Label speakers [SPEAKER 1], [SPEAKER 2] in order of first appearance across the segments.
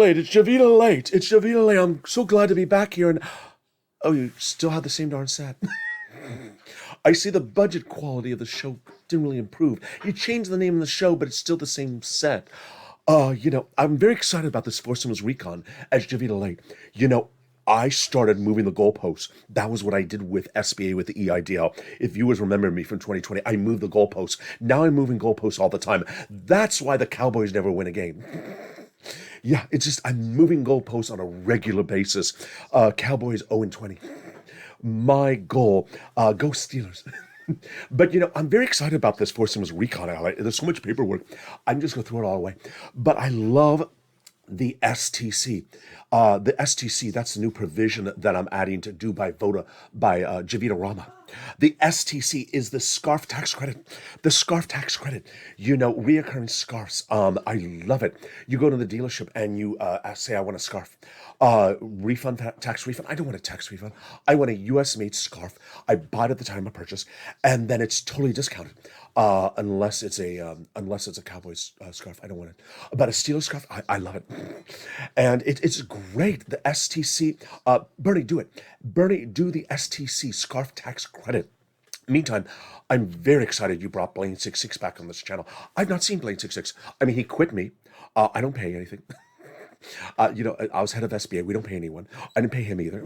[SPEAKER 1] JOVITALATE, it's JOVITALATE, it's JOVITALATE. I'm so glad to be back here. And oh, you still have the same darn set. I see the budget quality of the show didn't really improve. You changed the name of the show, but it's still the same set. I'm very excited about this Foursomes Recon as JOVITALATE. I started moving the goalposts. That was what I did with SBA with the EIDL. If viewers remember me from 2020, I moved the goalposts. Now I'm moving goalposts all the time. That's why the Cowboys never win a game. Yeah, it's just I'm moving goalposts on a regular basis. Cowboys 0-20. My goal, go Steelers. But I'm very excited about this Foursomes Recon. There's so much paperwork. I'm just gonna throw it all away. But I love the STC. The STC, that's the new provision that I'm adding to do by Voda by Javita Rama. The STC is the scarf tax credit. The scarf tax credit. Reoccurring scarves. I love it. You go to the dealership and you say, I want a scarf. Refund, tax refund. I don't want a tax refund. I want a US made scarf. I buy it at the time of purchase, and then it's totally discounted. Unless it's a Cowboys scarf. I don't want it. But a Steelers scarf, I love it. And it's great. The STC, Bernie, do it. Bernie, do the STC scarf tax credit. Meantime, I'm very excited you brought BLANE666 back on this channel. I've not seen BLANE666. I mean, he quit me. I don't pay anything. I was head of SBA. We don't pay anyone. I didn't pay him either.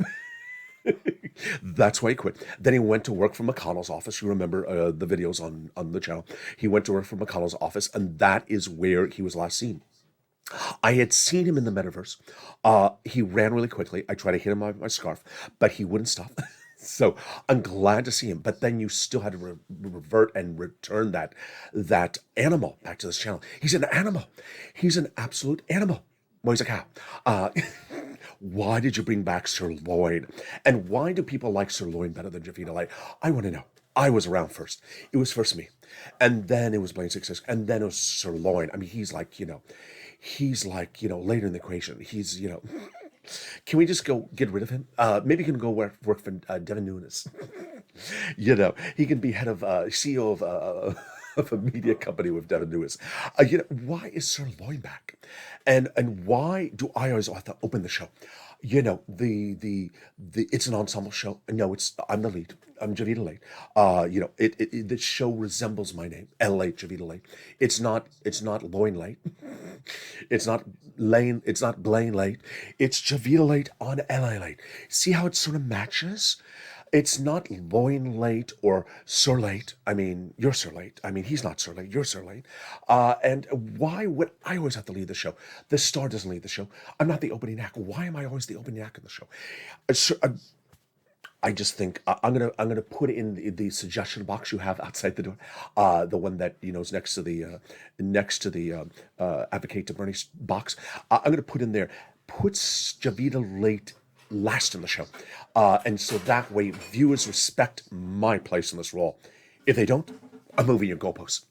[SPEAKER 1] That's why he quit. Then he went to work for McConnell's office. You remember the videos on the channel. He went to work for McConnell's office, and that is where he was last seen. I had seen him in the metaverse. He ran really quickly. I tried to hit him with my scarf, but he wouldn't stop. So I'm glad to see him. But then you still had to revert and return that animal back to this channel. He's an animal. He's an absolute animal. Well, he's a cow. Why did you bring back Sirloin? And why do people like Sirloin better than JOVITALATE? I want to know. I was around first. It was first me. And then it was BLANE666. And then it was Sirloin. I mean, he's like, later in the equation. He's, can we just go get rid of him? Maybe he can go work for Devin Nunes. He can be head of, CEO of a media company with Devin Nunes. Why is Sirloin back? And why do I always have to open the show? It's an ensemble show. No, I'm the lead. I'm JOVITALATE. The show resembles my name, LALATE, JOVITALATE. It's not Loin-late. It's not Lane. It's not BLANE-late. It's JOVITALATE on LALATE. See how it sort of matches? It's not Loin-late or Sirlate. I mean, you're Sirlate. I mean, he's not Sirlate. You're Sirlate. And why would I always have to lead the show? The star doesn't lead the show. I'm not the opening act. Why am I always the opening act in the show? I just think I'm gonna put in the suggestion box you have outside the door, the one that is next to the advocate to Bernie's box. I'm gonna put in there. Put JOVITALATE last in the show, and so that way viewers respect my place in this role. If they don't, I'm moving your goalposts.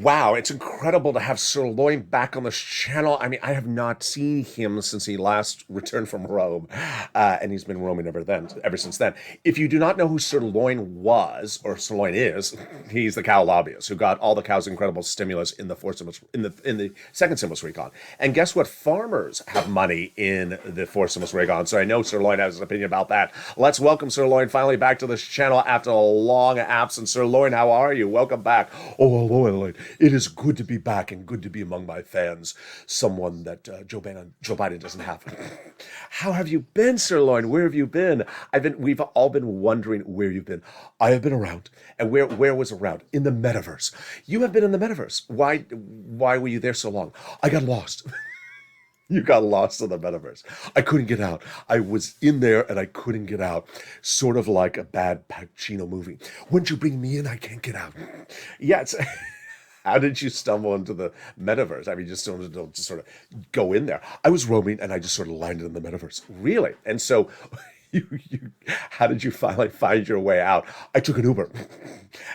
[SPEAKER 1] Wow, it's incredible to have Sirloin back on this channel. I mean, I have not seen him since he last returned from Rome, and he's been roaming ever since then. If you do not know who Sirloin was or Sirloin is, he's the cow lobbyist who got all the cows' incredible stimulus in the in the second stimulus recon. And guess what? Farmers have money in the fourth stimulus recon. So I know Sirloin has an opinion about that. Let's welcome Sirloin finally back to this channel after a long absence. Sirloin, how are you? Welcome back. Oh, hello, Adelaide. It is good to be back and good to be among my fans. Someone that Joe Biden doesn't have. How have you been, Sirloin? Where have you been? We've all been wondering where you've been. I have been around. And where was around? In the metaverse. You have been in the metaverse. Why were you there so long? I got lost. You got lost in the metaverse. I couldn't get out. I was in there and I couldn't get out. Sort of like a bad Pacino movie. Once you bring me in, I can't get out. Yeah, it's... How did you stumble into the metaverse? I mean, just sort of go in there. I was roaming and I just sort of landed in the metaverse. Really? And so how did you finally find your way out? I took an Uber.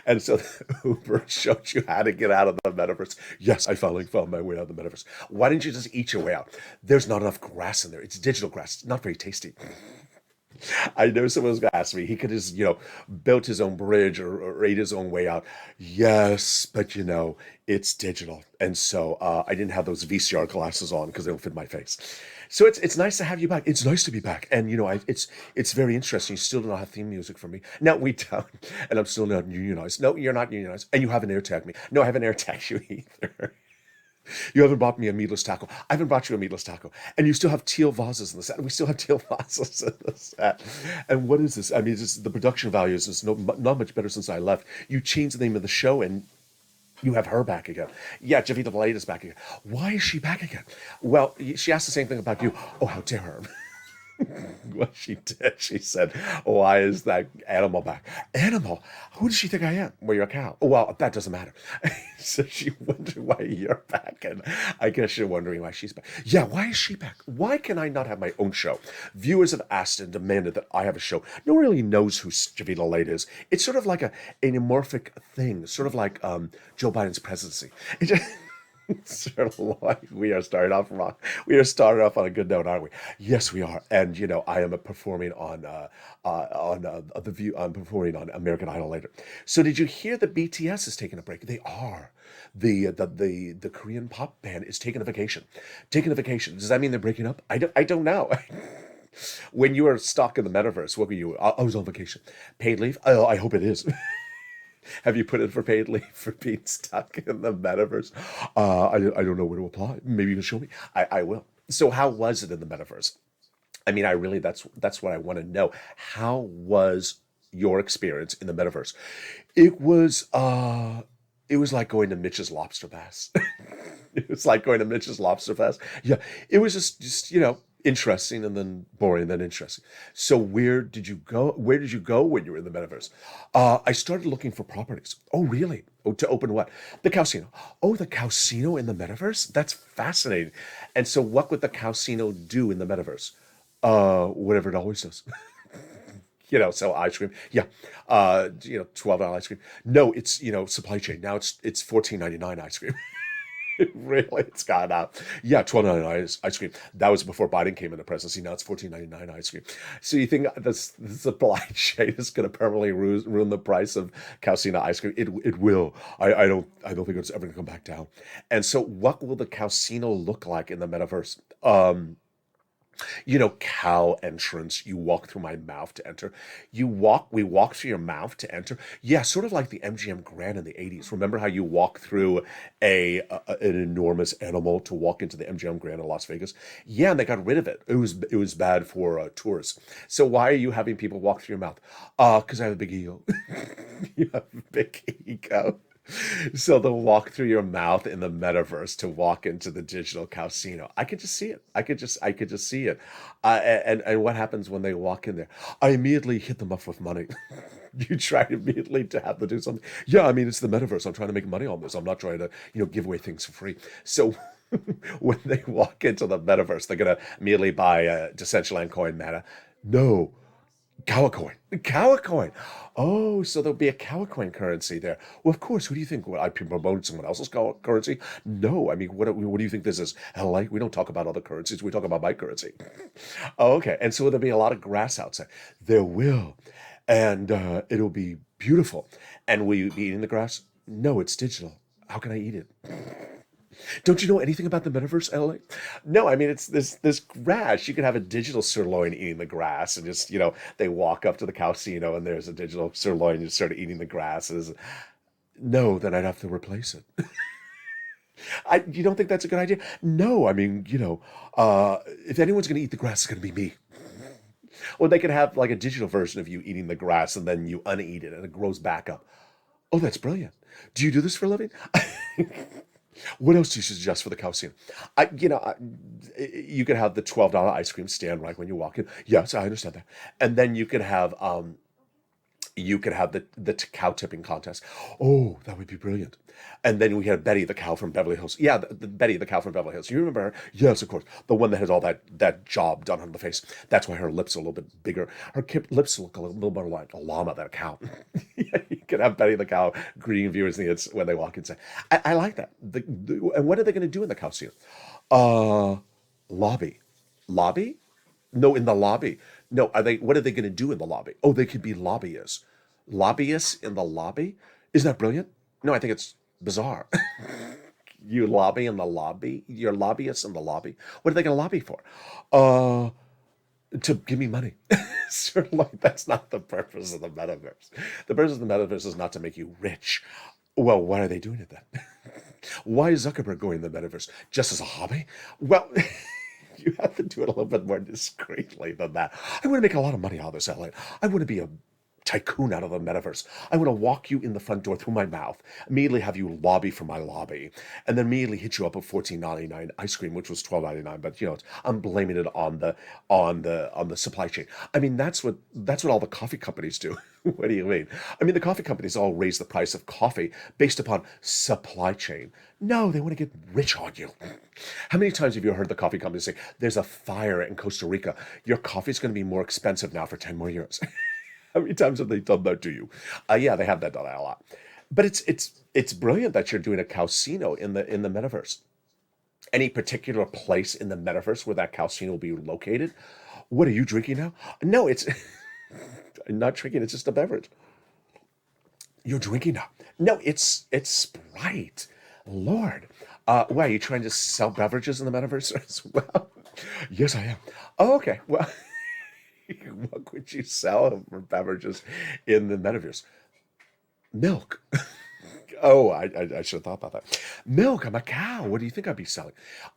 [SPEAKER 1] And so the Uber showed you how to get out of the metaverse. Yes, I finally found my way out of the metaverse. Why didn't you just eat your way out? There's not enough grass in there. It's digital grass. It's not very tasty. I know someone was going to ask me, he could just, built his own bridge or ate his own way out. Yes, but it's digital. And so I didn't have those VCR glasses on because they don't fit my face. So it's nice to have you back. It's nice to be back. And, it's very interesting. You still don't have theme music for me. No, we don't. And I'm still not unionized. No, you're not unionized. And you haven't AirTagged me. No, I haven't AirTagged you either. You haven't brought me a meatless taco. I haven't brought you a meatless taco. And you still have teal vases in the set. We still have teal vases in the set. And what is this? I mean, the production value is just not much better since I left. You changed the name of the show and you have her back again. Yeah, JOVITALATE is back again. Why is she back again? Well, she asked the same thing about you. Oh, how dare her. What she did, she said, why is that animal back? Animal? Who does she think I am? Well, you're a cow. Oh, well, that doesn't matter. So she wondered why you're back, and I guess you're wondering why she's back. Yeah, why is she back? Why can I not have my own show? Viewers have asked and demanded that I have a show. No one really knows who JOVITALATE is. It's sort of like an amorphic thing, sort of like Joe Biden's presidency. It just... Sirloin, we are starting off wrong. We are starting off on a good note, aren't we? Yes, we are. And I am performing on the View. I'm performing on American Idol later. So, did you hear that BTS is taking a break? They are. The Korean pop band is taking a vacation. Taking a vacation. Does that mean they're breaking up? I don't know. When you were stuck in the metaverse, what were you? I was on vacation. Paid leave? Oh, I hope it is. Have you put in for paid leave for being stuck in the metaverse? I don't know where to apply. Maybe you can show me. I will. So how was it in the metaverse? I mean, that's what I want to know. How was your experience in the metaverse? It was like going to Mitch's Lobster Fest. It was like going to Mitch's Lobster Fest. Yeah, it was just interesting and then boring and then interesting. So where did you go? Where did you go when you were in the metaverse? I started looking for properties. Oh, really? Oh, to open what? The COWSINO. Oh, the COWSINO in the metaverse? That's fascinating. And so what would the COWSINO do in the metaverse? Whatever it always does. Sell ice cream. Yeah. $12 ice cream. No, it's, supply chain. Now it's $14.99 ice cream. Really, it's gone up. Yeah, $12.99 ice cream. That was before Biden came into presidency. Now it's $14.99 ice cream. So you think this supply chain is going to permanently ruin the price of COWSINO ice cream? It will. I don't think it's ever going to come back down. And so, what will the COWSINO look like in the metaverse? Cow entrance. You walk through my mouth to enter. We walk through your mouth to enter. Yeah, sort of like the MGM Grand in the 80s. Remember how you walk through an enormous animal to walk into the MGM Grand in Las Vegas? Yeah, and they got rid of it. It was bad for tourists. So why are you having people walk through your mouth? Because I have a big ego. You have a big ego. So they'll walk through your mouth in the metaverse to walk into the digital COWSINO. I could just see it. I could just see it. And what happens when they walk in there? I immediately hit them up with money. You try immediately to have them do something. Yeah, I mean, it's the metaverse. I'm trying to make money on this. I'm not trying to, give away things for free. So when they walk into the metaverse, they're going to immediately buy a Decentraland coin mana. No. Cow coin. Oh, so there'll be a cow coin currency there. Well, of course. Who do you think? What, I promote someone else's currency? No, I mean, what do you think this is? LA? We don't talk about other currencies. We talk about my currency. Oh, okay. And so there'll be a lot of grass outside. There will, and it'll be beautiful. And will you be eating the grass? No, it's digital. How can I eat it? Don't you know anything about the metaverse, LA? No, I mean it's this grass. You could have a digital sirloin eating the grass, and just they walk up to the COWSINO and there's a digital sirloin. You start eating the grass. No, then I'd have to replace it. You don't think that's a good idea? No, I mean if anyone's going to eat the grass, it's going to be me. Or they could have like a digital version of you eating the grass, and then you uneat it, and it grows back up. Oh, that's brilliant. Do you do this for a living? What else do you suggest for the COWSINO? You could have the $12 ice cream stand right when you walk in. Yes, I understand that. And then you could have the cow tipping contest. Oh, that would be brilliant. And then we had Betty the cow from Beverly Hills. Yeah, the Betty the cow from Beverly Hills. You remember her? Yes, of course. The one that has all that job done on the face. That's why her lips are a little bit bigger. Her lips look a little more like a llama than a cow. Yeah, you could have Betty the cow greeting viewers when they walk in. I like that. And what are they going to do in the COWSINO? Lobby. Lobby? No, in the lobby. No, what are they going to do in the lobby? Oh, they could be lobbyists. Lobbyists in the lobby? Isn't that brilliant? No, I think it's bizarre. You lobby in the lobby? You're lobbyists in the lobby? What are they going to lobby for? To give me money. Certainly, that's not the purpose of the metaverse. The purpose of the metaverse is not to make you rich. Well, why are they doing it then? Why is Zuckerberg going to the metaverse? Just as a hobby? Well... You have to do it a little bit more discreetly than that. I want to make a lot of money out of this, LA. I want to be a tycoon out of the metaverse. I want to walk you in the front door through my mouth, immediately have you lobby for my lobby, and then immediately hit you up with $14.99 ice cream, which was $12.99. But I'm blaming it on the supply chain. I mean, that's what all the coffee companies do. What do you mean? I mean, the coffee companies all raise the price of coffee based upon supply chain. No, they want to get rich on you. How many times have you heard the coffee companies say, there's a fire in Costa Rica. Your coffee's going to be more expensive now for 10 more years. How many times have they done that to you? Yeah, they have that done a lot. But it's brilliant that you're doing a COWSINO in the metaverse. Any particular place in the metaverse where that COWSINO will be located? What are you drinking now? No, it's... I'm not drinking, it's just a beverage. You're drinking now. No, it's Sprite. Lord. Why, are you trying to sell beverages in the metaverse as well? Yes, I am. Oh, okay. Well, what could you sell for beverages in the metaverse? Milk. Oh, I should have thought about that. Milk, I'm a cow. What do you think I'd be selling?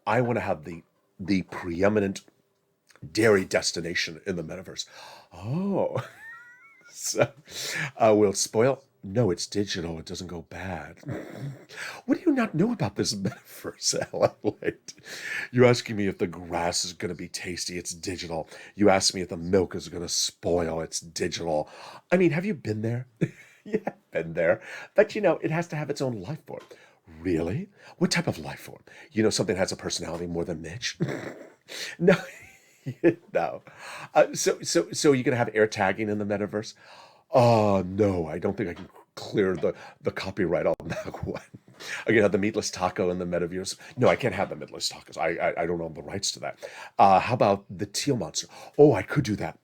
[SPEAKER 1] I want to have the preeminent dairy destination in the metaverse. Oh. So, will it spoil? No, it's digital. It doesn't go bad. What do you not know about this metaverse, LALATE? You're asking me if the grass is going to be tasty. It's digital. You ask me if the milk is going to spoil. It's digital. I mean, have you been there? Yeah, been there. But, it has to have its own life form. Really? What type of life form? Something has a personality more than Mitch? No. No. So you're going to have air tagging in the metaverse? No, I don't think I can clear the copyright on that one. I'm going to have the meatless taco in the metaverse. No, I can't have the meatless tacos. I don't own the rights to that. How about the teal monster? Oh, I could do that.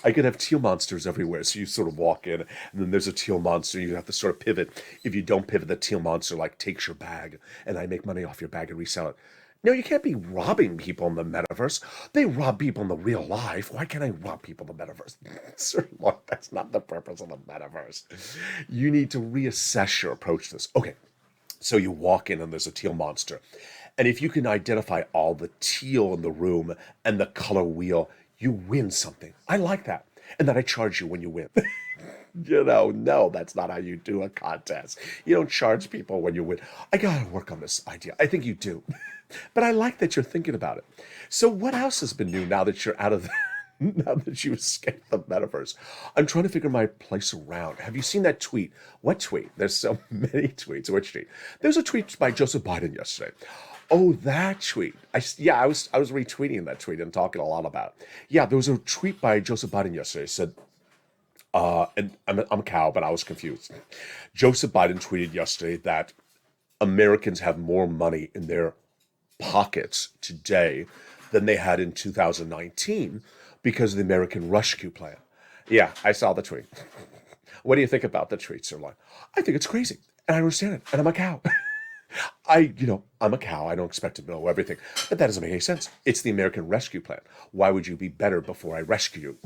[SPEAKER 1] I could have teal monsters everywhere. So you sort of walk in, and then there's a teal monster. You have to sort of pivot. If you don't pivot, the teal monster takes your bag, and I make money off your bag and resell it. No, you can't be robbing people in the metaverse. They rob people in the real life. Why can't I rob people in the metaverse? Sir, look, that's not the purpose of the metaverse. You need to reassess your approach to this. Okay, so you walk in and there's a teal monster. And if you can identify all the teal in the room and the color wheel, you win something. I like that. And then I charge you when you win. No, that's not how you do a contest. You don't charge people when you win. I gotta work on this idea. I think you do. But I like that you're thinking about it. So what else has been new now that you're out of now that you escaped the metaverse? I'm trying to figure my place around. Have you seen that tweet? What tweet? There's so many tweets. Which tweet? There's a tweet by Joseph Biden yesterday. Oh, that tweet. I was retweeting that tweet and talking a lot about it. Yeah, there was a tweet by Joseph Biden yesterday. It said, and I'm a cow, but I was confused. Joseph Biden tweeted yesterday that Americans have more money in their pockets today than they had in 2019 because of the American Rescue Plan. Yeah, I saw the tweet. What do you think about the tweet, Sirloin? I think it's crazy, and I understand it, and I'm a cow. I'm a cow. I don't expect to know everything, but that doesn't make any sense. It's the American Rescue Plan. Why would you be better before I rescue you?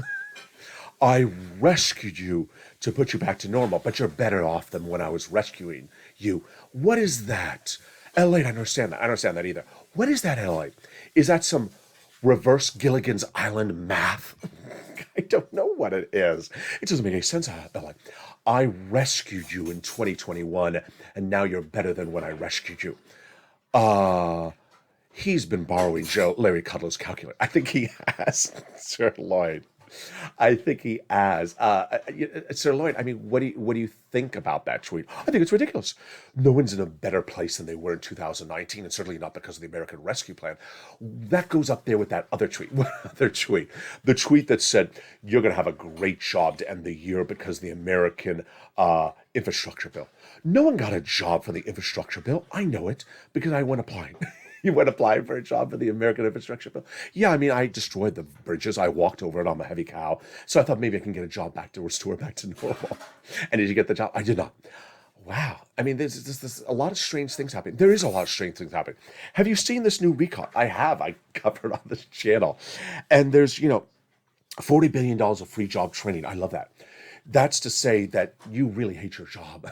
[SPEAKER 1] I rescued you to put you back to normal, but you're better off than when I was rescuing you. What is that? LALATE, I understand that. I don't understand that either. What is that, LALATE? Is that some reverse Gilligan's Island math? I don't know what it is. It doesn't make any sense, LALATE. I rescued you in 2021, and now you're better than when I rescued you. He's been borrowing Larry Kudlow's calculator. I think he has, Sir Lloyd. I think he has. Sir Lloyd, I mean, what do you think about that tweet? I think it's ridiculous. No one's in a better place than they were in 2019, and certainly not because of the American Rescue Plan. That goes up there with that other tweet. What other tweet? The tweet that said, you're going to have a great job to end the year because of the American infrastructure bill. No one got a job for the infrastructure bill. I know it because I went applying. You went applying for a job for the American infrastructure bill? Yeah, I mean, I destroyed the bridges. I walked over it on a heavy cow. So I thought maybe I can get a job back to restore back to normal. And did you get the job? I did not. Wow. I mean, there's a lot of strange things happening. There is a lot of strange things happening. Have you seen this new recall? I have. I covered on this channel. And there's, $40 billion of free job training. I love that. That's to say that you really hate your job.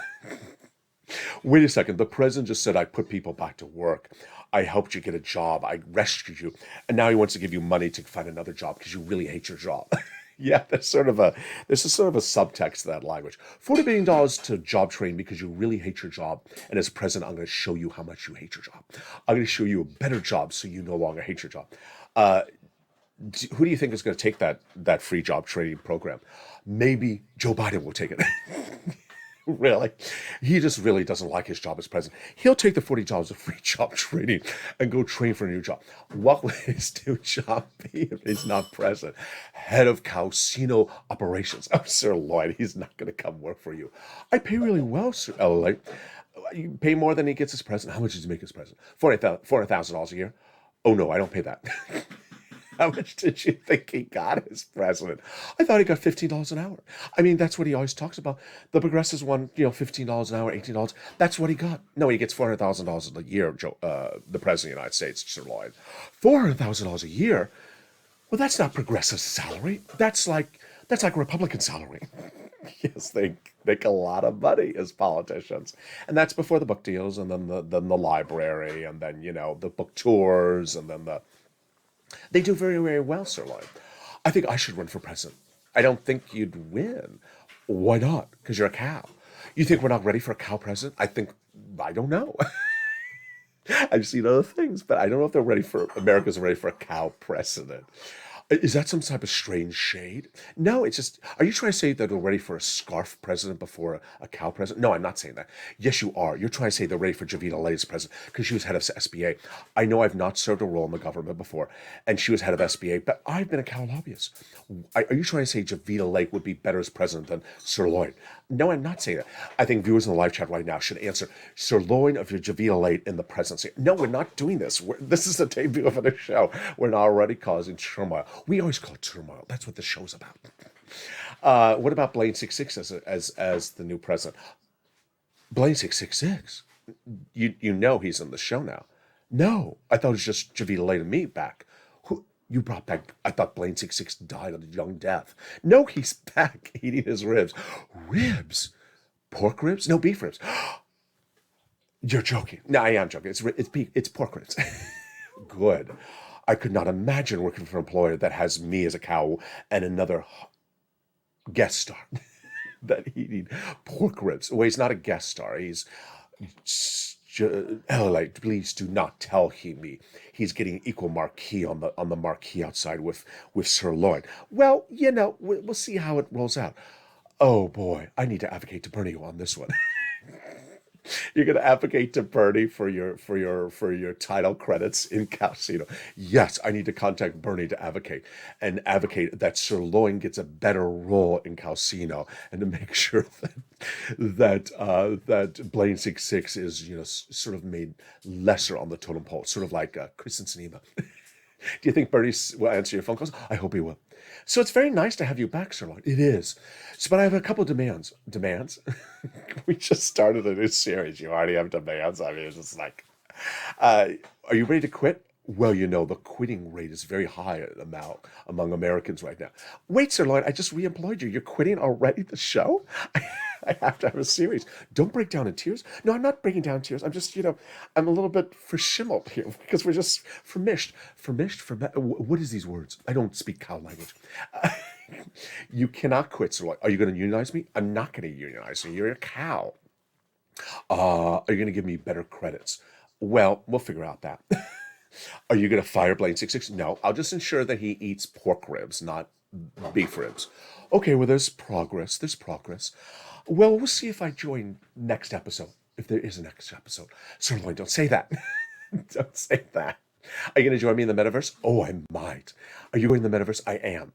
[SPEAKER 1] Wait a second. The president just said, I put people back to work. I helped you get a job. I rescued you. And now he wants to give you money to find another job because you really hate your job. Yeah, there's sort of a subtext to that language. $40 billion to job training because you really hate your job. And as president, I'm going to show you how much you hate your job. I'm going to show you a better job so you no longer hate your job. Who do you think is going to take that free job training program? Maybe Joe Biden will take it. Really? He just really doesn't like his job as president. He'll take the $40 of free job training and go train for a new job. What will his new job be if he's not president? Head of COWSINO operations. Oh, Sir Lloyd, he's not going to come work for you. I pay really well, Sir Lloyd. You pay more than he gets as president. How much does he make as president? $400,000 a year? Oh, no, I don't pay that. How much did you think he got as president? I thought he got $15 an hour. I mean, that's what he always talks about. The progressives won, $15 an hour, $18. That's what he got. No, he gets $400,000 a year, the president of the United States, Sir Lloyd. $400,000 a year? Well, that's not progressive salary. That's like Republican salary. Yes, they make a lot of money as politicians. And that's before the book deals, and then the library, and then, the book tours, and then They do very, very well, Sir Lloyd. I think I should run for president. I don't think you'd win. Why not? Because you're a cow. You think we're not ready for a cow president? I don't know. I've seen other things, but I don't know if America's ready for a cow president. Is that some type of strange shade? No, it's just, are you trying to say that we're ready for a scarf president before a cow president? No, I'm not saying that. Yes, you are. You're trying to say they're ready for JOVITALATE as president because she was head of SBA. I know I've not served a role in the government before, and she was head of SBA, but I've been a cow lobbyist. Are you trying to say JOVITALATE would be better as president than SIRLOIN? No, I'm not saying that. I think viewers in the live chat right now should answer SIRLOIN of your JOVITALATE in the presidency. No, we're not doing this. This is the debut of the show. We're not already causing turmoil. We always call it turmoil. That's what the show's about. What about BLANE666 as the new president? BLANE666? You know he's in the show now. No, I thought it was just JOVITALATE and me back. You brought back, I thought BLANE666 died of a young death. No, he's back eating his ribs. Ribs? Pork ribs? No, beef ribs. You're joking. No, I am joking. It's pork ribs. Good. I could not imagine working for an employer that has me as a cow and another guest star that eating pork ribs. Well, he's not a guest star. He's LALATE, please do not tell me he's getting equal marquee on the marquee outside with SIRLOIN. Well, we'll see how it rolls out. Oh boy, I need to advocate to Bernie on this one. You're going to advocate to Bernie for your title credits in COWSINO. Yes, I need to contact Bernie to advocate that Sirloin gets a better role in COWSINO, and to make sure that BLANE666 is sort of made lesser on the totem pole, sort of like Chris and Sinema. Do you think Bernie will answer your phone calls? I hope he will. So it's very nice to have you back, Sirloin. It is. So, but I have a couple of demands. Demands? We just started a new series. You already have demands. I mean, it's just like, are you ready to quit? Well, the quitting rate is very high among Americans right now. Wait, Sirloin, I just re-employed you. You're quitting already the show? I have to have a series. Don't break down in tears. No, I'm not breaking down in tears. I'm just, I'm a little bit verschimmeled here because we're just vermished. What is these words? I don't speak cow language. You cannot quit, Sirloin. Are you going to unionize me? I'm not going to unionize you. You're a cow. Are you going to give me better credits? Well, we'll figure out that. Are you going to fire BLANE666? No, I'll just ensure that he eats pork ribs, not beef ribs. Okay, well, there's progress. Well, we'll see if I join next episode, if there is a next episode. Sirloin, don't say that. Don't say that. Are you going to join me in the metaverse? Oh, I might. Are you going in the metaverse? I am.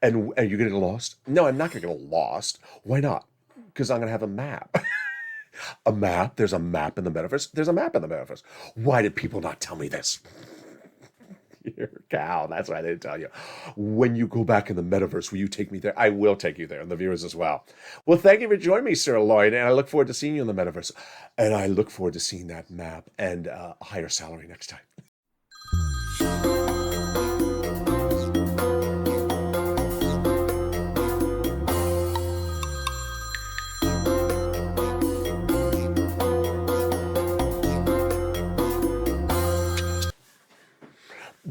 [SPEAKER 1] And are you going to get lost? No, I'm not going to get lost. Why not? Because I'm going to have a map. A map? There's a map in the metaverse? There's a map in the metaverse. Why did people not tell me this? You're a cow. That's why they didn't tell you. When you go back in the metaverse, will you take me there? I will take you there, and the viewers as well. Well, thank you for joining me, Sirloin, and I look forward to seeing you in the metaverse. And I look forward to seeing that map and a higher salary next time.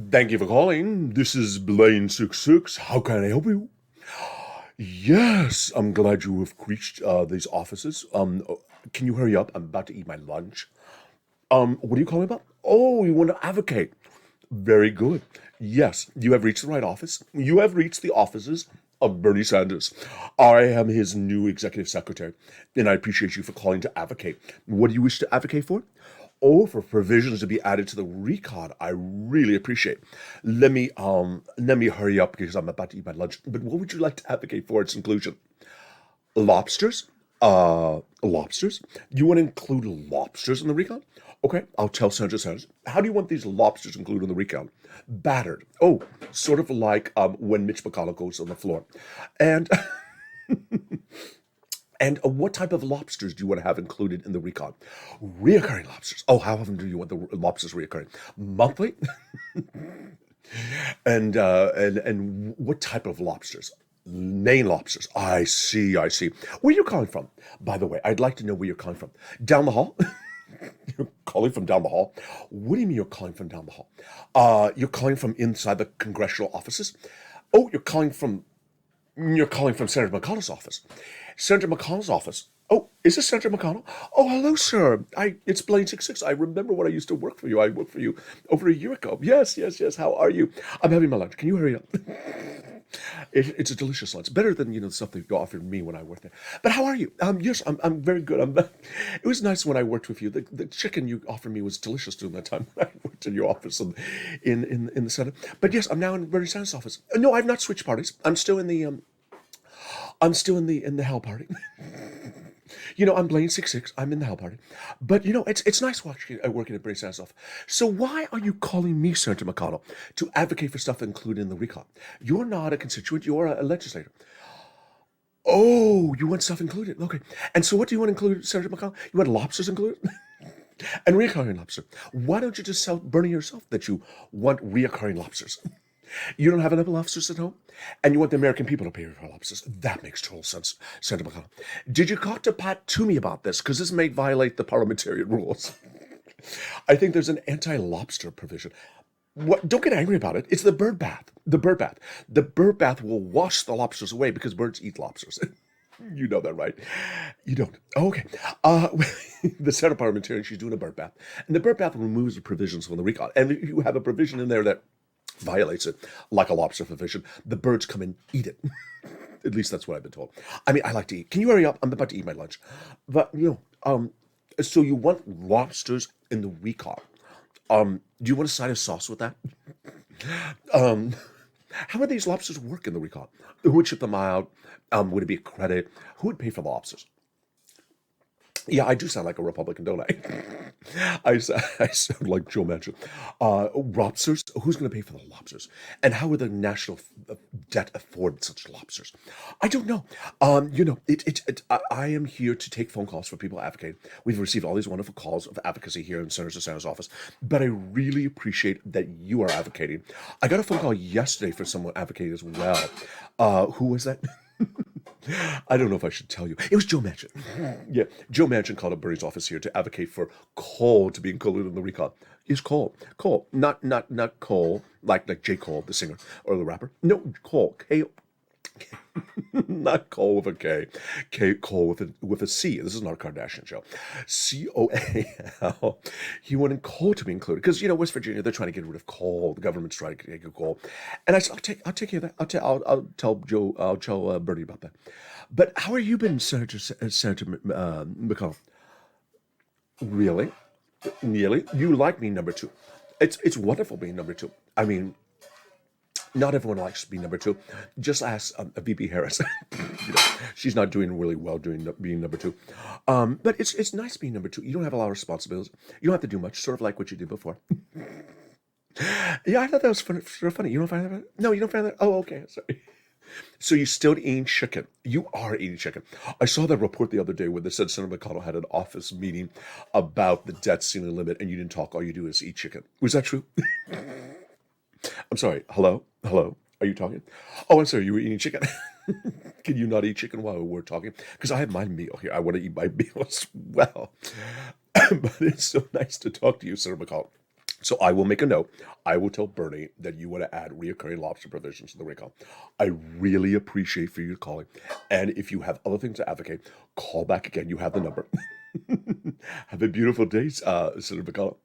[SPEAKER 1] Thank you for calling. This is BLANE666. How can I help you? Yes, I'm glad you have reached these offices. Can you hurry up? I'm about to eat my lunch. What are you calling about? Oh, you want to advocate. Very good. Yes, you have reached the right office. You have reached the offices of Bernie Sanders. I am his new executive secretary, and I appreciate you for calling to advocate. What do you wish to advocate for? Oh, for provisions to be added to the recon. I really appreciate. Let me hurry up because I'm about to eat my lunch. But what would you like to advocate for its inclusion? Lobsters? Lobsters? You want to include lobsters in the recon? Okay, I'll tell Senator Sanders. How do you want these lobsters included in the recon? Battered. Oh, sort of like when Mitch McConnell goes on the floor. And And what type of lobsters do you want to have included in the recon? Reoccurring lobsters. Oh, how often do you want the lobsters reoccurring? Monthly? and what type of lobsters? Maine lobsters. I see. Where are you calling from? By the way, I'd like to know where you're calling from. Down the hall? You're calling from down the hall? What do you mean you're calling from down the hall? You're calling from inside the congressional offices? Oh, you're calling from Senator McConnell's office. Senator McConnell's office. Oh, is this Senator McConnell? Oh, hello, sir. It's BLANE666. I remember when I used to work for you. I worked for you over a year ago. Yes. How are you? I'm having my lunch. Can you hurry up? It's a delicious lunch. Better than, the stuff that you offered me when I worked there. But how are you? Yes, I'm very good. It was nice when I worked with you. The chicken you offered me was delicious during that time when I worked in your office in the Senate. But yes, I'm now in Bernie Sanders' office. No, I've not switched parties. I'm still in the Hell Party. I'm BLANE666. I'm in the Hell Party. But, it's nice working at Bernie Sanders' office. So why are you calling me, Senator McConnell, to advocate for stuff included in the recon? You're not a constituent. You're a legislator. Oh, you want stuff included? Okay. And so what do you want included, Senator McConnell? You want lobsters included? And reoccurring lobster. Why don't you just tell Bernie yourself that you want reoccurring lobsters? You don't have enough lobsters at home, and you want the American people to pay for lobsters. That makes total sense, Senator McConnell. Did you talk to Pat Toomey about this? Because this may violate the parliamentarian rules. I think there's an anti-lobster provision. Don't get angry about it. It's the bird bath. The bird bath will wash the lobsters away because birds eat lobsters. You know that, right? You don't. Oh, okay. The Senate parliamentarian, she's doing a bird bath. And the bird bath removes the provisions from the recon. And if you have a provision in there that violates it, like a lobster provision, the birds come and eat it. At least that's what I've been told. I mean, I like to eat. Can you hurry up? I'm about to eat my lunch. But, So you want lobsters in the recall. Do you want a side of sauce with that? Um, how would these lobsters work in the recall? Who would ship them out? Would it be a credit? Who would pay for the lobsters? Yeah, I do sound like a Republican, don't I? I sound like Joe Manchin. Lobsters? Who's going to pay for the lobsters? And how would the national debt afford such lobsters? I don't know. I am here to take phone calls for people advocating. We've received all these wonderful calls of advocacy here in Senator Sanders' office, but I really appreciate that you are advocating. I got a phone call yesterday for someone advocating as well. Who was that? I don't know if I should tell you. It was Joe Manchin. Yeah, Joe Manchin called up Bernie's office here to advocate for coal to be included in the recall. Yes, coal, not coal like J. Cole, the singer or the rapper. No, coal, K, not coal with a coal with a C. This is not a Kardashian show. COAL. He wanted coal to be included because West Virginia, they're trying to get rid of coal. The government's trying to get rid of coal, and I said I'll take care of that. I'll tell Joe. I'll tell Bernie about that. But how are you been, Senator McConnell? Really, really, you like being number two? It's wonderful being number two. I mean, not everyone likes being number two. Just ask VP Harris. She's not doing really well being number two. But it's nice being number two. You don't have a lot of responsibilities. You don't have to do much, sort of like what you did before. Yeah, I thought that was sort of funny. You don't find that funny? No, you don't find that? Oh, okay, sorry. So you still eating chicken. You are eating chicken. I saw that report the other day where they said Senator McConnell had an office meeting about the debt ceiling limit and you didn't talk. All you do is eat chicken. Was that true? I'm sorry. Hello? Are you talking? Oh, I'm sorry. You were eating chicken. Can you not eat chicken while we're talking? Because I have my meal here. I want to eat my meal as well. But it's so nice to talk to you, Senator McConnell. So I will make a note. I will tell Bernie that you want to add reoccurring lobster provisions to the recall. I really appreciate for you calling. And if you have other things to advocate, call back again. You have the number. Have a beautiful day, Senator McConnell.